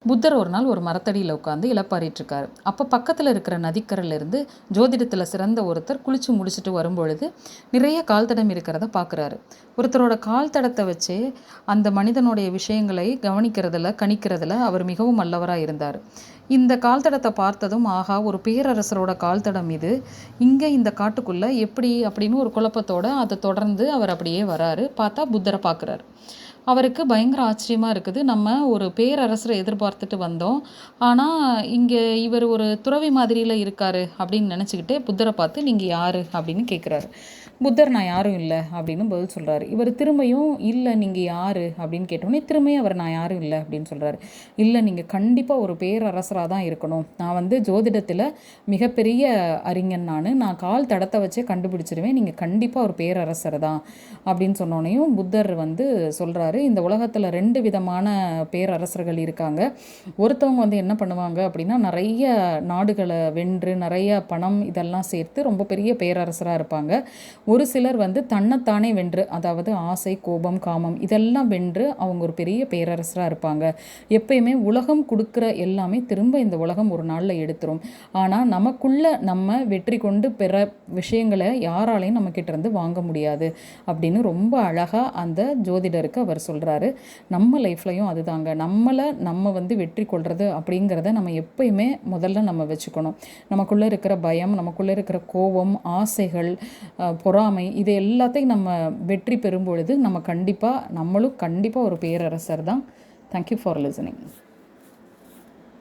புத்தர் ஒரு நாள் ஒரு மரத்தடியில் உட்காந்து இளப்பாரிட்டுருக்காரு. அப்போ பக்கத்தில் இருக்கிற நதிக்கரையிலேருந்து ஜோதிடத்தில் சிறந்த ஒருத்தர் குளித்து முடிச்சுட்டு வரும்பொழுது நிறைய கால் தடம் இருக்கிறத பார்க்குறாரு. ஒருத்தரோட கால் தடத்தை வச்சு அந்த மனிதனுடைய விஷயங்களை கணிக்கிறதுல அவர் மிகவும் வல்லவராக இருந்தார். இந்த கால் தடத்தை பார்த்ததும், ஆகா, ஒரு பேரரசரோட கால் தடம் இது, இங்கே இந்த காட்டுக்குள்ளே எப்படி அப்படின்னு ஒரு குழப்பத்தோடு அதை தொடர்ந்து அவர் அப்படியே வராரு. பார்த்தா புத்தரை பார்க்குறாரு. அவருக்கு பயங்கர ஆச்சரியமாக இருக்குது. நம்ம ஒரு பேரரசரை எதிர்பார்த்துட்டு வந்தோம், ஆனால் இங்கே இவர் ஒரு துறவி மாதிரியில் இருக்கார் அப்படின்னு நினச்சிக்கிட்டே புத்தரை பார்த்து, நீங்கள் யார் அப்படின்னு கேட்குறாரு. புத்தர், நான் யாரும் இல்லை அப்படின்னு பதில் சொல்கிறாரு. இவர் திரும்பியும், இல்லை நீங்கள் யார் அப்படின்னு கேட்டோன்னே திரும்பியும் அவர், நான் யாரும் இல்லை அப்படின்னு சொல்கிறாரு. இல்லை, நீங்கள் கண்டிப்பாக ஒரு பேரரசராக தான் இருக்கணும். நான் ஜோதிடத்தில் மிகப்பெரிய அறிஞன். நான் கால் தடத்தை வச்சே கண்டுபிடிச்சிருவேன். நீங்கள் கண்டிப்பாக ஒரு பேரரசர் தான் அப்படின்னு சொன்னோன்னையும் புத்தர் சொல்கிறாரு, இந்த உலகத்தில் 2 விதமான பேரரசர்கள் இருக்காங்க. ஒருத்தவங்க என்ன பண்ணுவாங்க அப்படின்னா, நிறைய நாடுகளை வென்று நிறைய பணம் இதெல்லாம் சேர்த்து ரொம்ப பெரிய பேரரசராக இருப்பாங்க. ஒரு சிலர் தன்னைத்தானே வென்று, அதாவது ஆசை, கோபம், காமம் இதெல்லாம் வென்று அவங்க ஒரு பெரிய பேரரசராக இருப்பாங்க. எப்பயுமே உலகம் கொடுக்குற எல்லாமே திரும்ப இந்த உலகம் ஒரு நாளில் எடுத்துரும். ஆனால் நமக்குள்ள நம்ம வெற்றி கொண்டு பெற விஷயங்களை யாராலையும் நம்மக்கிட்ட இருந்து வாங்க முடியாது அப்படின்னு ரொம்ப அழகாக அந்த ஜோதிடருக்கு அவர் சொல்கிறாரு. நம்ம லைஃப்லையும் அதுதாங்க. நம்ம வெற்றி கொள்வது அப்படிங்கிறத நம்ம எப்பயுமே முதல்ல நம்ம வச்சுக்கணும். நமக்குள்ளே இருக்கிற பயம், நமக்குள்ளே இருக்கிற கோபம், ஆசைகள், பொறாமை, இது எல்லாத்தையும் நம்ம வெற்றி பெறும் பொழுது நம்மளும் கண்டிப்பாக ஒரு பேரரசர் தான். Thank you for listening.